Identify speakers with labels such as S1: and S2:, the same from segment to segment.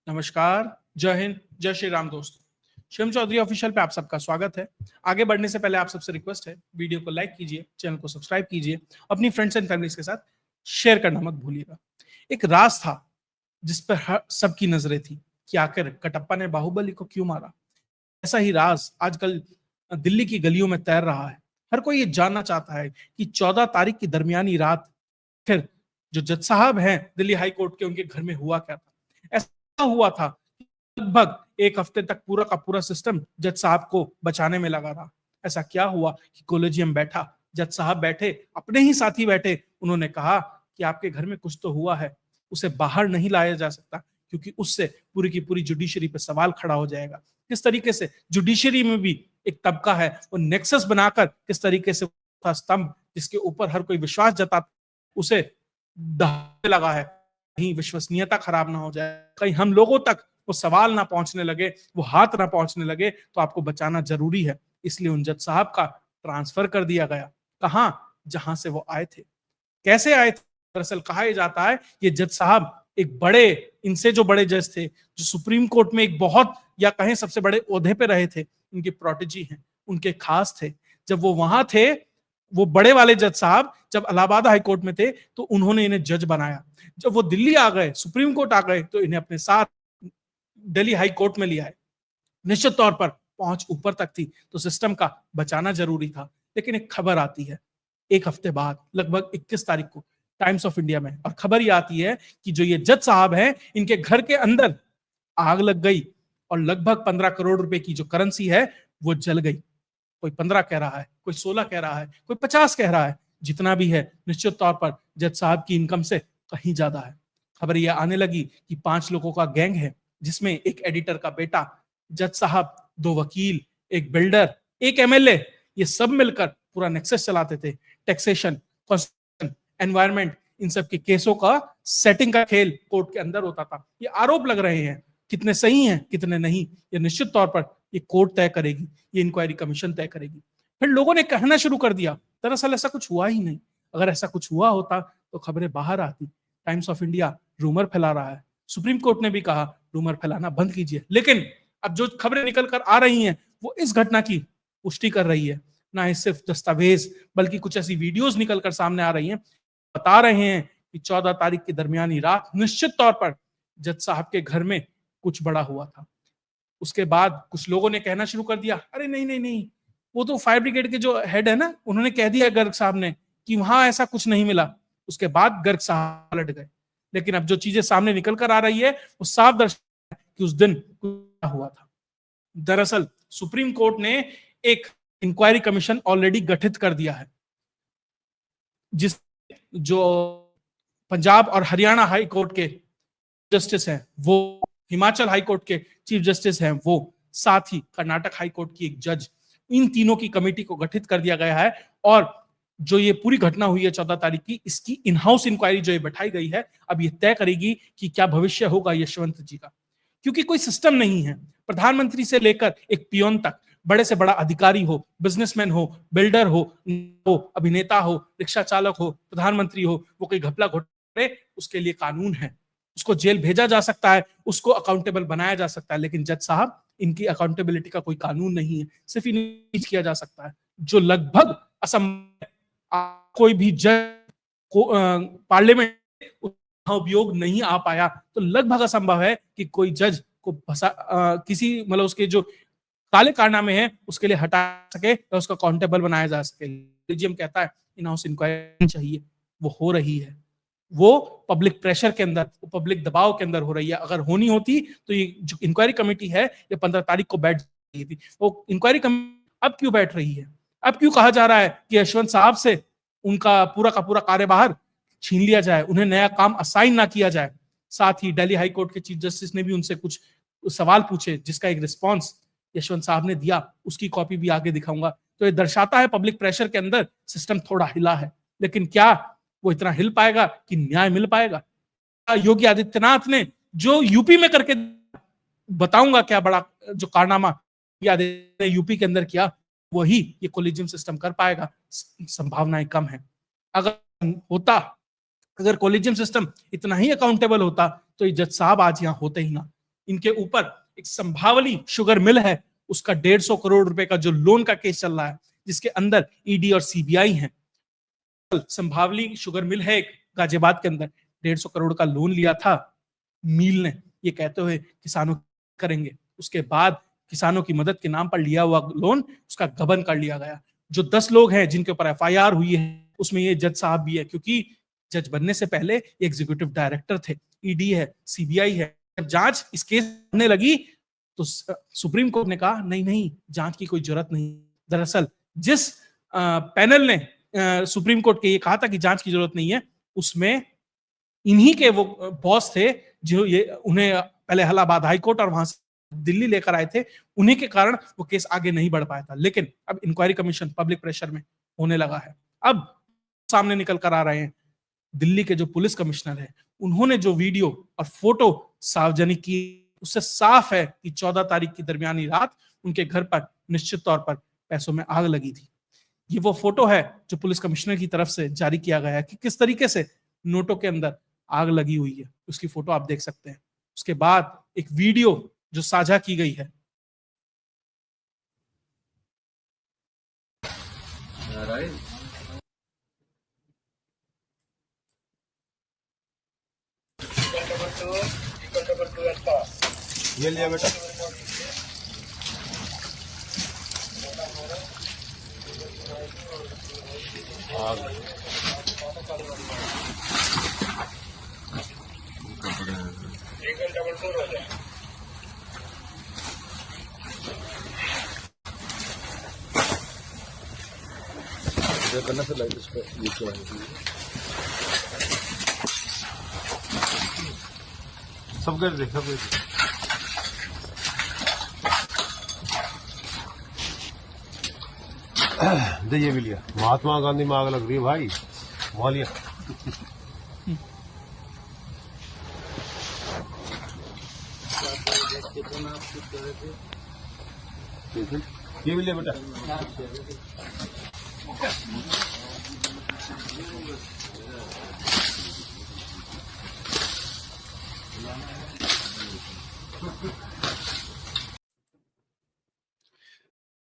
S1: नमस्कार, जय हिंद, जय श्री राम दोस्तों। शिवम चौधरी ऑफिशियल पे आप सबका स्वागत है। आगे बढ़ने से पहले आप सबसे रिक्वेस्ट है, वीडियो को लाइक कीजिए, चैनल को सब्सक्राइब कीजिए, अपनी फ्रेंड्स एंड फैमिलीज के साथ शेयर करना मत भूलिएगा। एक राज था जिस पर सबकी नजरें थी कि आखिर कटप्पा ने बाहुबली को क्यों मारा। ऐसा ही राज आजकल दिल्ली की गलियों में तैर रहा है। हर कोई ये जानना चाहता है कि 14 तारीख की दरमियानी रात फिर जो जज साहब हैं दिल्ली हाई कोर्ट के, उनके घर में हुआ क्या था। ऐसा हुआ था लगभग एक हफ्ते तक पूरा का पूरा सिस्टम जज साहब को बचाने में लगा रहा। ऐसा क्या हुआ कि कोलेजियम बैठा, जज साहब बैठे, अपने ही साथी बैठे, उन्होंने कहा कि आपके घर में कुछ तो हुआ है, उसे बाहर नहीं लाया जा सकता क्योंकि उससे पूरी की पूरी जुडिशरी पे सवाल खड़ा हो जाएगा। किस तरीके से जुडिशरी में भी एक तबका है, वो नेक्सस बनाकर किस तरीके से स्तंभ जिसके ऊपर हर कोई विश्वास जताता उसे दहाने लगा है। कहीं विश्वसनीयता खराब ना हो जाए, कहीं हम लोगों तक वो सवाल ना पहुंचने लगे, वो हाथ ना पहुंचने लगे, तो आपको बचाना जरूरी है। इसलिए उन जज साहब का ट्रांसफर कर दिया गया। कहां? जहां से वो आए थे। कैसे आए थे? दरअसल कहा यह जाता है ये जज साहब एक बड़े, इनसे जो बड़े जज थे, जो सुप्रीम कोर्ट में एक बहुत या कहें सबसे बड़े ओहदे पे रहे थे, उनके प्रोटेजी हैं, उनके खास थे। जब वो वहां थे, वो बड़े वाले जज साहब जब इलाहाबाद हाई कोर्ट में थे तो उन्होंने इन्हें जज बनाया। जब वो दिल्ली आ गए, सुप्रीम कोर्ट आ गए, तो इन्हें अपने साथ दिल्ली हाई कोर्ट में लिया है। निश्चित तौर पर पहुंच ऊपर तक थी तो सिस्टम का बचाना जरूरी था। लेकिन एक खबर आती है एक हफ्ते बाद, लगभग 21 तारीख को टाइम्स ऑफ इंडिया में, और खबर ये आती है कि जो ये जज साहब हैं, इनके घर के अंदर आग लग गई और लगभग 15 करोड़ रुपए की जो करेंसी है वो जल गई। कोई 15 कह रहा है, कोई 16 कह रहा है, कोई 50 कह रहा है। जितना भी है निश्चित तौर पर जज साहब की इनकम से कहीं ज्यादा है। खबर यह आने लगी कि 5 लोगों का गैंग है, जिसमें एक एडिटर का बेटा, जज साहब, 2 वकील, एक बिल्डर, एक एमएलए, ये सब मिलकर पूरा नेक्सस चलाते थे। टैक्सेशन, कॉन्स्टिट्यूशन, एनवायरमेंट, इन सब के केसों का सेटिंग का खेल कोर्ट के अंदर होता था। ये आरोप लग रहे हैं, कितने सही हैं कितने नहीं, ये निश्चित तौर पर ये कोर्ट तय करेगी, ये इंक्वायरी कमीशन तय करेगी। फिर लोगों ने कहना शुरू कर दिया दरअसल ऐसा कुछ हुआ ही नहीं। अगर ऐसा कुछ हुआ होता तो खबरें बाहर आती। टाइम्स ऑफ इंडिया रूमर फैला रहा है, सुप्रीम कोर्ट ने भी कहा रूमर फैलाना बंद कीजिए। लेकिन अब जो खबरें निकल कर आ रही हैं वो इस घटना की पुष्टि कर रही है। ना ही सिर्फ दस्तावेज बल्कि कुछ ऐसी वीडियोस निकल कर सामने आ रही हैं, बता रहे हैं कि 14 तारीख की दरमियानी रात निश्चित तौर पर जज साहब के घर में कुछ बड़ा हुआ था। उसके बाद कुछ लोगों ने कहना शुरू कर दिया, अरे नहीं नहीं नहीं, वो तो फायर ब्रिगेड के जो हेड है ना, उन्होंने कह दिया गर्ग साहब ने कि वहां ऐसा कुछ नहीं मिला। उसके बाद गर्ग साहब पलट गए। लेकिन अब जो चीजें सामने निकल कर आ रही है वो साफ दर्शाता है कि उस दिन कुछ हुआ था। दरअसल सुप्रीम कोर्ट ने एक इंक्वायरी कमीशन ऑलरेडी गठित कर दिया है, जिस जो पंजाब और हरियाणा हाई कोर्ट के जस्टिस हैं वो, हिमाचल हाई कोर्ट के चीफ जस्टिस हैं वो, साथ ही कर्नाटक हाई कोर्ट की एक जज, इन तीनों की कमेटी को गठित कर दिया गया है। और जो ये पूरी घटना हुई है 14 तारीख की, इसकी इन हाउस इंक्वायरी जो ये बैठाई गई है, अब ये तय करेगी कि क्या भविष्य होगा यशवंत जी का। क्योंकि कोई सिस्टम नहीं है। प्रधानमंत्री से लेकर एक पियोन तक, बड़े से बड़ा अधिकारी हो, बिजनेसमैन हो, बिल्डर हो, अभिनेता हो, रिक्शा चालक हो, प्रधानमंत्री हो, वो कोई घपला घोटाले, उसके लिए कानून है। उसको जेल भेजा जा सकता है, उसको अकाउंटेबल बनाया जा सकता है। लेकिन जज साहब, इनकी अकाउंटेबिलिटी का कोई कानून नहीं है, सिर्फ इन्हें किया जा सकता है, जो लगभग असंभव। कोई भी जज को पार्लियामेंट उपयोग नहीं आ पाया तो लगभग असंभव है कि कोई जज को किसी मतलब उसके जो काले कारनामे हैं उसके लिए हटा सके या उसका अकाउंटेबल बनाया जा सके। कोलेजियम कहता है इन हाउस इंक्वायरी चाहिए, वो हो रही है। वो पब्लिक प्रेशर के अंदर, वो पब्लिक दबाव के अंदर हो रही है। अगर होनी होती तो ये जो इंक्वायरी कमेटी है ये 15 तारीख को बैठ रही थी। वो इंक्वायरी कमेटी अब क्यों बैठ रही है? अब क्यों कहा जा रहा है कि यशवंत साहब से उनका पूरा का पूरा कार्यभार छीन लिया जाए, उन्हें नया काम असाइन ना किया जाए? साथ ही दिल्ली हाई कोर्ट के चीफ जस्टिस ने भी उनसे कुछ सवाल पूछे, जिसका एक रिस्पॉन्स यशवंत साहब ने दिया, उसकी कॉपी भी आगे दिखाऊंगा। तो ये दर्शाता है पब्लिक प्रेशर के अंदर सिस्टम थोड़ा हिला है। लेकिन क्या वो इतना हिल पाएगा कि न्याय मिल पाएगा? योगी आदित्यनाथ ने जो यूपी में करके बताऊंगा क्या बड़ा जो कारनामा ने यूपी के अंदर किया, वही ये कोलिजियम सिस्टम कर पाएगा? संभावनाएं कम है। अगर होता, अगर कोलिजियम सिस्टम इतना ही अकाउंटेबल होता तो ये जज साहब आज यहाँ होते ही ना। इनके ऊपर एक संभावली शुगर मिल है, उसका 150 करोड़ रुपए का जो लोन का केस चल रहा है, जिसके अंदर ईडी और सीबीआई है। संभावली शुगर मिल है एक गाजियाबाद के अंदर, 150 करोड़ का लोन लिया था मिल ने, ये कहते हुए किसानों करेंगे। उसके बाद किसानों की मदद के नाम पर लिया हुआ लोन, उसका गबन कर लिया गया। जो 10 लोग हैं जिनके ऊपर एफआईआर हुई है, उसमें ये जज साहब भी है, क्योंकि जज बनने से पहले एग्जीक्यूटिव डायरेक्टर थे। ईडी है, सीबीआई है। जब जांच इस केस होने लगी तो सुप्रीम कोर्ट ने कहा नहीं नहीं, जांच की कोई जरूरत नहीं। दरअसल जिस पैनल ने सुप्रीम कोर्ट के ये कहा था कि जांच की जरूरत नहीं है, उसमें इन्हीं के वो बॉस थे जो ये उन्हें पहले इलाहाबाद हाई कोर्ट और वहां से दिल्ली लेकर आए थे। उन्हीं के कारण वो केस आगे नहीं बढ़ पाया था। लेकिन अब इंक्वायरी कमीशन पब्लिक प्रेशर में होने लगा है। अब सामने निकल कर आ रहे हैं दिल्ली के जो पुलिस कमिश्नर है, उन्होंने जो वीडियो और फोटो सार्वजनिक की, उससे साफ है कि 14 तारीख की दरमियानी रात उनके घर पर निश्चित तौर पर पैसों में आग लगी थी। ये वो फोटो है जो पुलिस कमिश्नर की तरफ से जारी किया गया है कि किस तरीके से नोटों के अंदर आग लगी हुई है। उसकी फोटो आप देख सकते हैं। उसके बाद एक वीडियो जो साझा की गई है,
S2: ये लिया बेटा। करना फिर लाइट इसको ये सब कर देखा दे ये भी लिया। महात्मा गांधी में आग लग रही है भाई, वहां लिया। ये भी लिया बेटा।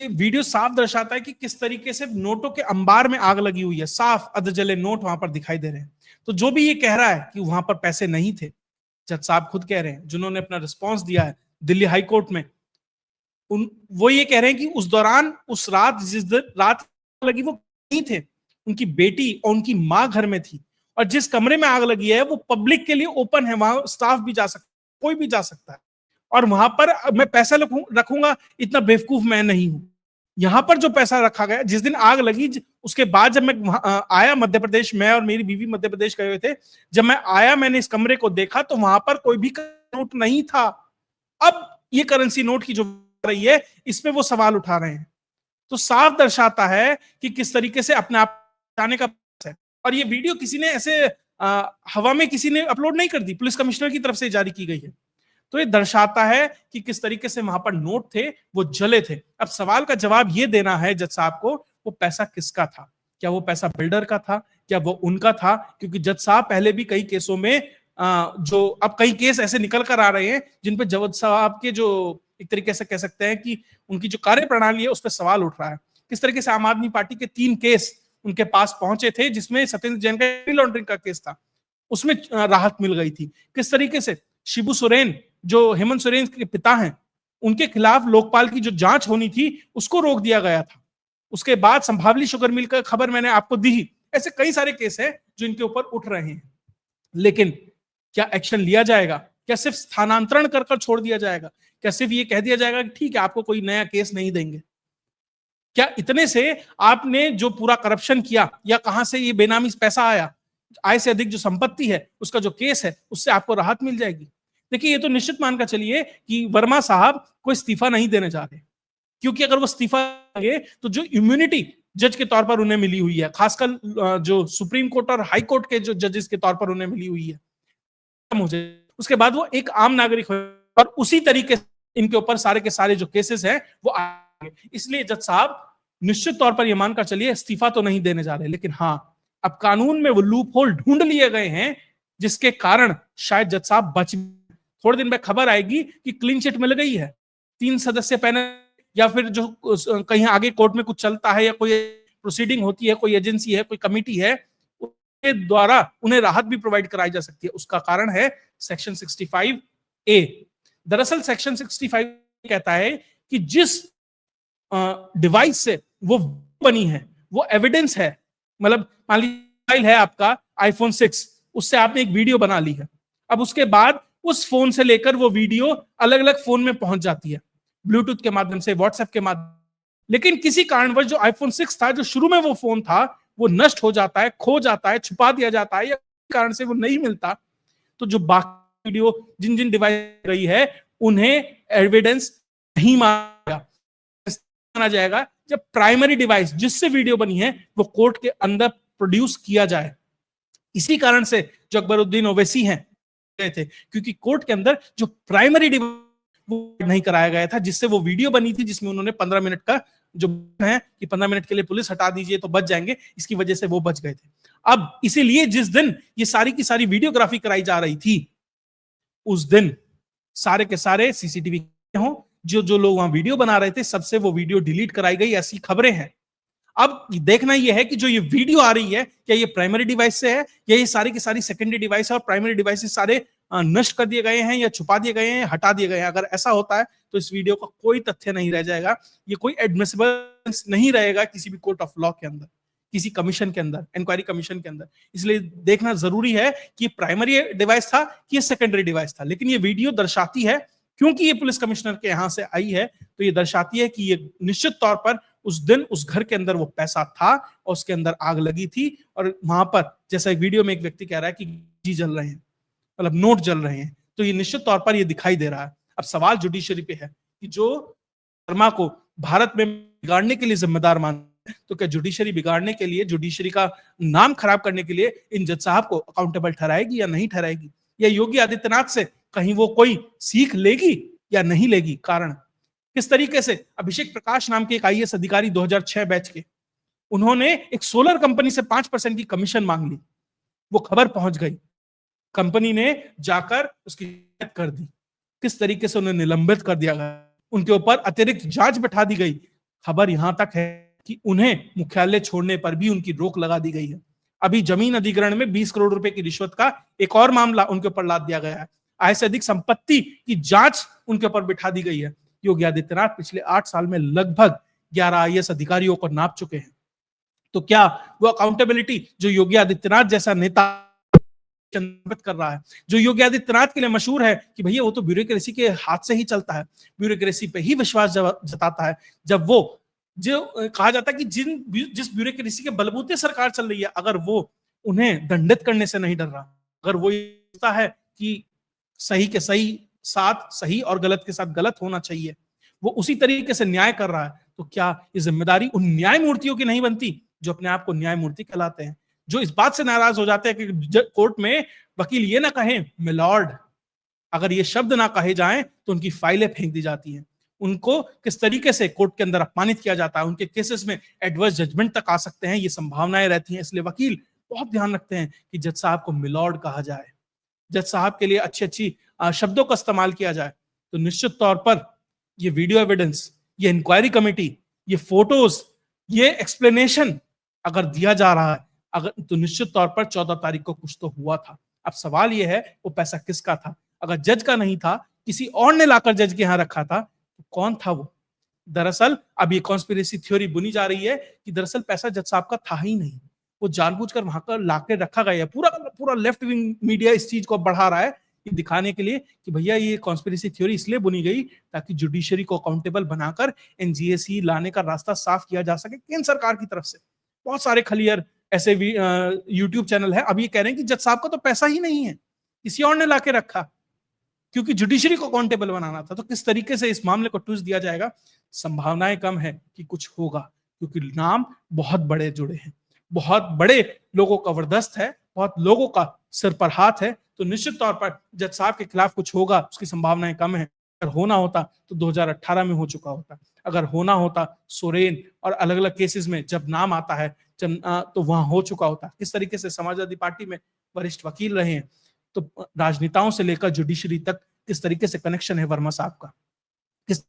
S1: वीडियो साफ दर्शाता है कि किस तरीके से नोटों के अंबार में आग लगी हुई है। साफ अधजले नोट वहां पर दिखाई दे रहे हैं। तो जो भी ये कह रहा है कि वहां पर पैसे नहीं थे, जज साहब खुद कह रहे हैं, जिन्होंने अपना रिस्पांस दिया है दिल्ली हाई कोर्ट में, वो ये कह रहे हैं कि उस दौरान, उस रात, जिस दिन रात लगी, वो नहीं थे। उनकी बेटी और उनकी माँ घर में थी। और जिस कमरे में आग लगी है वो पब्लिक के लिए ओपन है, वहां स्टाफ भी जा सकता है, कोई भी जा सकता है। और वहां पर मैं पैसा रखूंगा, इतना बेवकूफ मैं नहीं हूं। यहां पर जो पैसा रखा गया, जिस दिन आग लगी, उसके बाद जब मैं आया मध्य प्रदेश, मैं और मेरी बीवी मध्य प्रदेश गए हुए थे, जब मैं आया मैंने इस कमरे को देखा तो वहां पर कोई भी नोट नहीं था। अब ये करेंसी नोट की जो रही है, इस पे वो सवाल उठा रहे हैं। तो साफ दर्शाता है कि किस तरीके से अपने आप जाने का है। और ये वीडियो किसी ने ऐसे हवा में किसी ने अपलोड नहीं कर दी, पुलिस कमिश्नर की तरफ से जारी की गई है। तो ये दर्शाता है कि किस तरीके से वहां पर नोट थे, वो जले थे। अब सवाल का जवाब ये देना है जज साहब को, वो पैसा किसका था? क्या वो पैसा बिल्डर का था? क्या वो उनका था? क्योंकि जज साहब पहले भी कई केसों में जो अब कई केस ऐसे निकल कर आ रहे हैं जिन पे जज साहब के, जो एक तरीके से कह सकते हैं कि उनकी जो कार्य प्रणाली है, उस पर सवाल उठ रहा है। किस तरीके से आम आदमी पार्टी के 3 केस उनके पास पहुंचे थे, जिसमें सत्येंद्र जैन का मनी लॉन्ड्रिंग का केस था, उसमें राहत मिल गई थी। किस तरीके से शिबू सोरेन, जो हेमंत सोरेन के पिता हैं, उनके खिलाफ लोकपाल की जो जांच होनी थी उसको रोक दिया गया था। उसके बाद संभावली शुगर मिल का खबर मैंने आपको दी। ऐसे कई सारे केस हैं जो इनके ऊपर उठ रहे हैं। लेकिन क्या एक्शन लिया जाएगा? क्या सिर्फ स्थानांतरण कर छोड़ दिया जाएगा? क्या सिर्फ ये कह दिया जाएगा कि ठीक है, आपको कोई नया केस नहीं देंगे? क्या इतने से आपने जो पूरा करप्शन किया, या कहां से ये बेनामी पैसा आया, आय से अधिक जो संपत्ति है, उसका जो केस है, उससे आपको राहत मिल जाएगी? देखिए, ये तो निश्चित मानकर चलिए कि वर्मा साहब कोई इस्तीफा नहीं देने जा रहे, क्योंकि अगर वो इस्तीफा देंगे तो जो इम्यूनिटी जज के तौर पर उन्हें मिली हुई है, खासकर जो सुप्रीम कोर्ट और हाई कोर्ट के जो जजेस के तौर पर उन्हें मिली हुई है, मुझे उसके बाद वो एक आम नागरिक हो, और उसी तरीके से इनके ऊपर सारे के सारे जो केसेस हैं वो आगे। इसलिए जज साहब निश्चित तौर पर ये मानकर चलिए इस्तीफा तो नहीं देने जा रहे, लेकिन हाँ, अब कानून में वो लूप होल ढूंढ लिए गए हैं जिसके कारण शायद जज साहब बच। थोड़े दिन में खबर आएगी कि क्लीन चिट मिल गई है, 3 सदस्य पैनल या फिर जो कहीं आगे कोर्ट में कुछ चलता है या कोई प्रोसीडिंग होती है, कोई एजेंसी है, कोई कमिटी है, उसके द्वारा उन्हें राहत भी प्रोवाइड कराई जा सकती है। उसका कारण है सेक्शन 65A। दरअसल सेक्शन 65 कहता है कि जिस डिवाइस से वो बनी है वो एविडेंस है। मतलब मान लीजिए मोबाइल है आपका आईफोन 6, उससे आपने एक वीडियो बना ली है, अब उसके बाद उस फोन से लेकर वो वीडियो अलग अलग फोन में पहुंच जाती है, ब्लूटूथ के माध्यम से, व्हाट्सएप के माध्यम, लेकिन किसी कारणवश जो आईफोन 6 था, जो शुरू में वो फोन था, वो नष्ट हो जाता है, खो जाता है, छुपा दिया जाता है, या कारण से वो नहीं मिलता, तो जो बाकी वीडियो जिन जिन डिवाइस रही है उन्हें एविडेंस नहीं माना जाएगा जब प्राइमरी डिवाइस जिससे वीडियो बनी है वो कोर्ट के अंदर प्रोड्यूस किया जाए। इसी कारण से जो अकबरुद्दीन ओवैसी हैं गए थे, क्योंकि कोर्ट के अंदर जो प्राइमरी डिवाइस वो नहीं कराया गया था, जिससे वो वीडियो बनी थी, जिसमें उन्होंने 15 मिनट का जो है कि 15 मिनट के लिए पुलिस हटा दीजिए तो बच जाएंगे, इसकी वजह से वो बच गए थे। अब इसीलिए जिस दिन ये सारी की सारी वीडियोग्राफी कराई जा रही थी, उस दिन सारे के सारे सीसीटीवी हो, जो जो लोग वहां वीडियो बना रहे थे सबसे वो वीडियो डिलीट कराई गई, ऐसी खबरें हैं। अब देखना यह है कि जो ये वीडियो आ रही है क्या ये प्राइमरी डिवाइस से है या ये सारी की सारी सेकेंडरी डिवाइस है और प्राइमरी डिवाइस सारे नष्ट कर दिए गए हैं या छुपा दिए गए हैं, हटा दिए गए हैं। अगर ऐसा होता है तो इस वीडियो का कोई तथ्य नहीं रह जाएगा, ये कोई एडमिसिबल नहीं रहेगा किसी भी कोर्ट ऑफ लॉ के अंदर, किसी कमीशन के अंदर, इंक्वायरी कमीशन के अंदर। इसलिए देखना जरूरी है कि ये प्राइमरी डिवाइस था कि ये सेकेंडरी डिवाइस था। लेकिन ये वीडियो दर्शाती है, क्योंकि ये पुलिस कमिश्नर के यहां से आई है, तो ये दर्शाती है कि ये निश्चित तौर पर उस दिन उस घर के अंदर वो पैसा था और उसके अंदर आग लगी थी, और वहां पर जैसा एक वीडियो में एक व्यक्ति कह रहा है कि जी जल रहे हैं, मतलब नोट जल रहे हैं, तो ये निश्चित तौर पर ये दिखाई दे रहा है। अब सवाल जुडिशरी पे है कि जो शर्मा को भारत में बिगाड़ने के लिए जिम्मेदार मानते हैं, तो क्या जुडिशरी बिगाड़ने के लिए, जुडिशरी का नाम खराब करने के लिए इन जज साहब को अकाउंटेबल ठहराएगी या नहीं ठहराएगी, या योगी आदित्यनाथ से कहीं वो कोई सीख लेगी या नहीं लेगी? कारण किस तरीके से अभिषेक प्रकाश नाम के एक आईएएस अधिकारी 2006 बैच के, उन्होंने एक सोलर कंपनी से 5% की कमीशन मांग ली, वो खबर पहुंच गई, कंपनी ने जाकर उसकी शिकायत कर दी, किस तरीके से उन्हें निलंबित कर दिया गया, उनके ऊपर अतिरिक्त जांच बैठा दी गई। खबर यहां तक है कि उन्हें मुख्यालय छोड़ने पर भी उनकी रोक लगा दी गई है। अभी जमीन अधिग्रहण में 20 करोड़ रुपए की रिश्वत का एक और मामला उनके ऊपर लाद दिया गया है। आय से अधिक संपत्ति की जांच उनके ऊपर बिठा दी गई है। योगी आदित्यनाथ पिछले 8 साल में लगभग 11 आईएएस अधिकारियों को नाप चुके हैं। तो क्या वो अकाउंटेबिलिटी जो योगी आदित्यनाथ जैसा नेता कर रहा है, जो योगी आदित्यनाथ के लिए मशहूर है कि भैया वो तो ब्यूरोक्रेसी के हाथ से ही चलता है, ब्यूरोक्रेसी पे ही विश्वास जताता है, जब वो जो कहा जाता है कि जिस ब्यूरोक्रेसी के बलबूते सरकार चल रही है, अगर वो उन्हें दंडित करने से नहीं डर रहा, अगर वो सोचता है कि सही के सही साथ सही और गलत के साथ गलत होना चाहिए, वो उसी तरीके से न्याय कर रहा है, तो क्या ये जिम्मेदारी उन न्यायमूर्तियों की नहीं बनती जो अपने आप को न्यायमूर्ति कहलाते हैं, जो इस बात से नाराज हो जाते हैं कि कोर्ट में वकील ये ना कहें मिलॉर्ड, अगर ये शब्द ना कहे जाएं तो उनकी फाइलें फेंक दी जाती हैं, उनको किस तरीके से कोर्ट के अंदर अपमानित किया जाता है, उनके केसेस में एडवर्स जजमेंट तक आ सकते हैं, ये संभावनाएं रहती हैं। इसलिए वकील बहुत ध्यान रखते हैं कि जज साहब को मिलॉर्ड कहा जाए, जज साहब के लिए अच्छी अच्छी शब्दों का इस्तेमाल किया जाए। तो निश्चित तौर पर ये वीडियो एविडेंस, ये इंक्वायरी कमेटी, ये फोटोज, ये एक्सप्लेनेशन अगर दिया जा रहा है, अगर तो निश्चित तौर पर 14 तारीख को कुछ तो हुआ था। अब सवाल यह है वो पैसा किसका था? अगर जज का नहीं था, किसी और ने लाकर जज के यहां रखा था, तो कौन था वो? दरअसल अब ये कॉन्स्पिरेसी थ्योरी बुनी जा रही है कि दरअसल पैसा जज साहब का था ही नहीं, वो जानबूझकर वहां पर लाकर रखा गया है। पूरा पूरा लेफ्ट विंग मीडिया इस चीज को बढ़ा रहा है ये दिखाने के लिए कि भैया ये कॉन्स्पिरेसी थ्योरी इसलिए बुनी गई ताकि जुडिशरी को अकाउंटेबल बनाकर एनजीएसी लाने का रास्ता साफ किया जा सके केंद्र सरकार की तरफ से। बहुत सारे खलियर ऐसे भी यूट्यूब चैनल है, अब ये कह रहे हैं कि जज साहब का तो पैसा ही नहीं है, किसी और ने लाके रखा, क्योंकि जुडिशरी को अकाउंटेबल बनाना था। तो किस तरीके से इस मामले को ट्विस्ट दिया जाएगा, संभावनाएं कम है कि कुछ होगा, क्योंकि नाम बहुत बड़े जुड़े हैं, बहुत बड़े लोगों का वर्दस्त है, बहुत लोगों का सिर पर हाथ है। तो निश्चित तौर पर जज साहब के खिलाफ कुछ होगा, उसकी संभावनाएं कम है। अगर होना होता तो 2018 में हो चुका होता, अगर होना होता सोरेन और अलग अलग केसेस में जब नाम आता है तो वहां हो चुका होता। किस तरीके से समाजवादी पार्टी में वरिष्ठ वकील रहे हैं, तो राजनेताओं से लेकर जुडिशरी तक किस तरीके से कनेक्शन है वर्मा साहब का, किस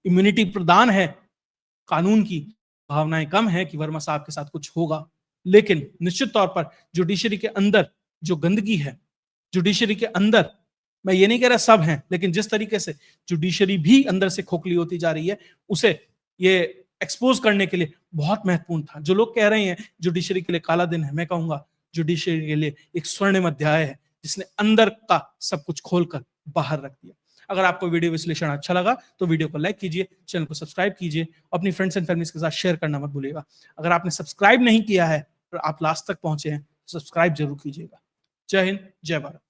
S1: इम्यूनिटी प्रदान है, कानून की भावनाएं कम है कि वर्मा साहब के साथ कुछ होगा। लेकिन निश्चित तौर पर जुडिशरी के अंदर जो गंदगी है, जुडिशरी के अंदर, मैं ये नहीं कह रहा सब हैं, लेकिन जिस तरीके से जुडिशरी भी अंदर से खोखली होती जा रही है, उसे ये एक्सपोज करने के लिए बहुत महत्वपूर्ण था। जो लोग कह रहे हैं जुडिशरी के लिए काला दिन है, मैं कहूंगा जुडिशरी के लिए एक स्वर्णिम अध्याय है, जिसने अंदर का सब कुछ खोलकर बाहर रख दिया। अगर आपको वीडियो विश्लेषण अच्छा लगा तो वीडियो को लाइक कीजिए, चैनल को सब्सक्राइब कीजिए, अपनी फ्रेंड्स एंड फैमिलीज के साथ शेयर करना मत भूलिएगा। अगर आपने सब्सक्राइब नहीं किया है और आप लास्ट तक पहुंचे हैं, सब्सक्राइब जरूर कीजिएगा। जय हिंद, जय भारत।